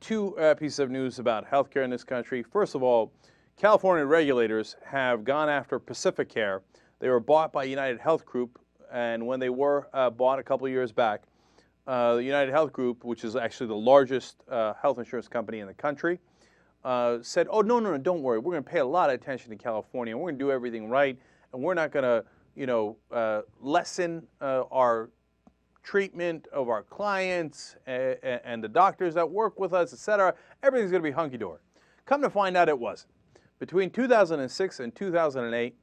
two pieces of news about healthcare in this country. First of all, California regulators have gone after Pacificare. They were bought by United Health Group, and when they were bought a couple of years back, the United Health Group, which is actually the largest health insurance company in the country, said, oh, no, don't worry. We're going to pay a lot of attention to California, and we're going to do everything right, and we're not going to, lessen our treatment of our clients and the doctors that work with us, et cetera. Everything's going to be hunky-dory. Come to find out it wasn't. Between 2006 and 2008,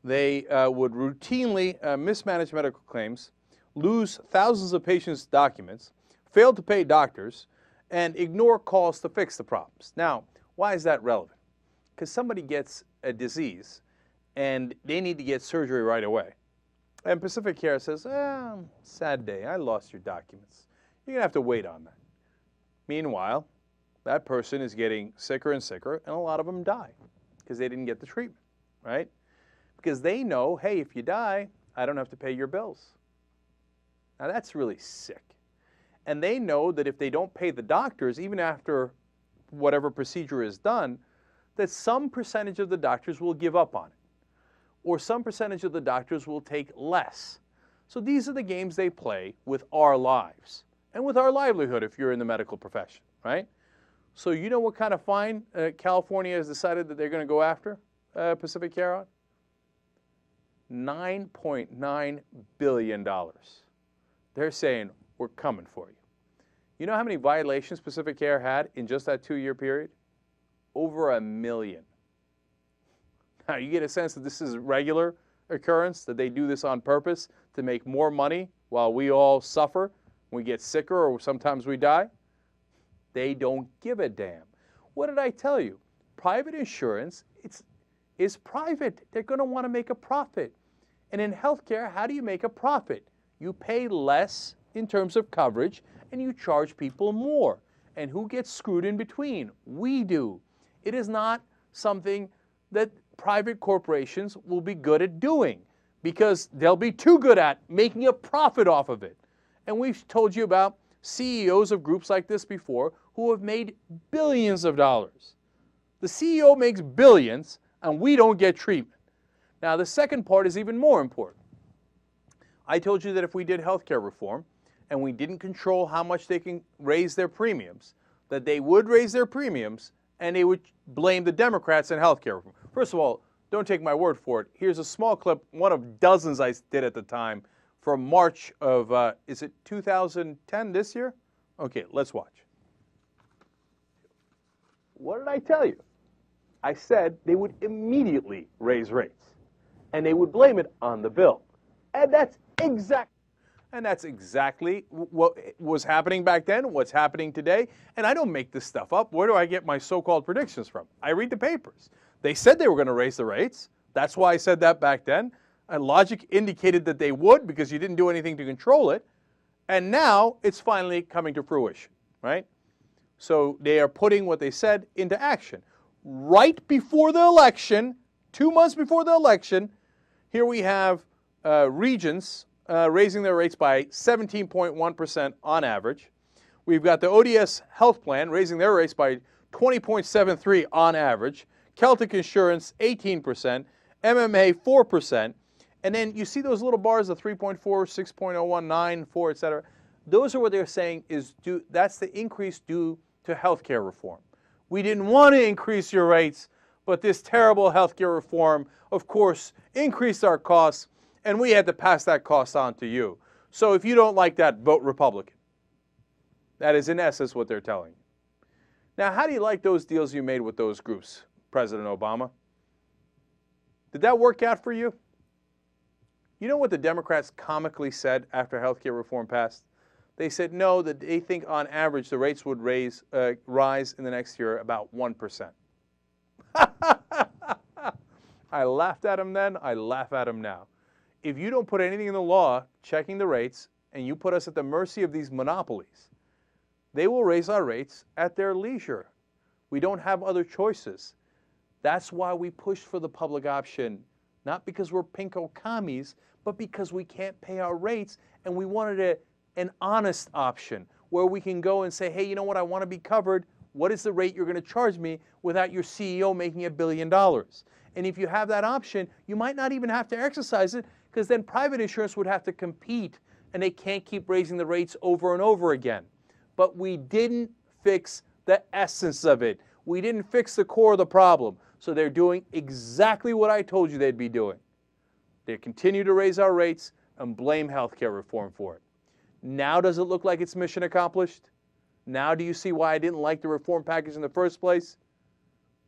they would routinely mismanage medical claims, lose thousands of patients' documents, fail to pay doctors, and ignore calls to fix the problems. Now, why is that relevant? Because somebody gets a disease and they need to get surgery right away. And Pacificare says, sad day, I lost your documents. You're going to have to wait on that. Meanwhile, that person is getting sicker and sicker, and a lot of them die because they didn't get the treatment, right? Because they know, hey, if you die, I don't have to pay your bills. Now, that's really sick. And they know that if they don't pay the doctors, even after whatever procedure is done, that some percentage of the doctors will give up on it, or some percentage of the doctors will take less. So these are the games they play with our lives and with our livelihood if you're in the medical profession, right? So you know what kind of fine California has decided that they're going to go after Pacificare on? $9.9 billion. They're saying, we're coming for you. You know how many violations Pacificare had in just that 2-year period? Over 1 million. Now, you get a sense that this is a regular occurrence, that they do this on purpose to make more money while we all suffer, we get sicker, or sometimes we die? They don't give a damn. What did I tell you? Private insurance, is private. They're going to want to make a profit. And in healthcare, how do you make a profit? You pay less in terms of coverage, and you charge people more. And who gets screwed in between? We do. It is not something that private corporations will be good at doing, because they'll be too good at making a profit off of it. And we've told you about CEOs of groups like this before who have made billions of dollars. The CEO makes billions, and we don't get treatment. Now, the second part is even more important. I told you that if we did healthcare reform and we didn't control how much they can raise their premiums, that they would raise their premiums and they would blame the Democrats in healthcare reform. First of all, don't take my word for it. Here's a small clip, one of dozens I did at the time, from March of, is it 2010 this year? Okay, let's watch. What did I tell you? I said they would immediately raise rates, and they would blame it on the bill. And that's exactly what was happening back then, what's happening today. And I don't make this stuff up. Where do I get my so-called predictions from? I read the papers. They said they were going to raise the rates. That's why I said that back then. And logic indicated that they would, because you didn't do anything to control it. And now it's finally coming to fruition, right? So they are putting what they said into action. Right before the election, 2 months before the election, here we have regions raising their rates by 17.1% on average. We've got the ODS Health Plan raising their rates by 20.73% on average. Celtic Insurance, 18%. MMA, 4%. And then you see those little bars of 3.4, 6.01, 9, 4, et cetera. Those are what they're saying is due, that's the increase due to healthcare reform. We didn't want to increase your rates, but this terrible healthcare reform, of course, increased our costs, and we had to pass that cost on to you. So if you don't like that, vote Republican. That is, in essence, what they're telling you. Now, how do you like those deals you made with those groups, President Obama? Did that work out for you? You know what the Democrats comically said after healthcare reform passed? They said no, that they think on average the rates would rise in the next year about 1%. I laughed at them then, I laugh at them now. If you don't put anything in the law checking the rates, and you put us at the mercy of these monopolies, they will raise our rates at their leisure. We don't have other choices. That's why we pushed for the public option, not because we're pinko commies, but because we can't pay our rates, and we wanted an honest option where we can go and say, hey, you know what, I want to be covered. What is the rate you're going to charge me without your CEO making $1 billion? And if you have that option, you might not even have to exercise it, because then private insurance would have to compete, and they can't keep raising the rates over and over again. But we didn't fix the essence of it. We didn't fix the core of the problem. So they're doing exactly what I told you they'd be doing. They continue to raise our rates and blame healthcare reform for it. Now does it look like it's mission accomplished? Now do you see why I didn't like the reform package in the first place?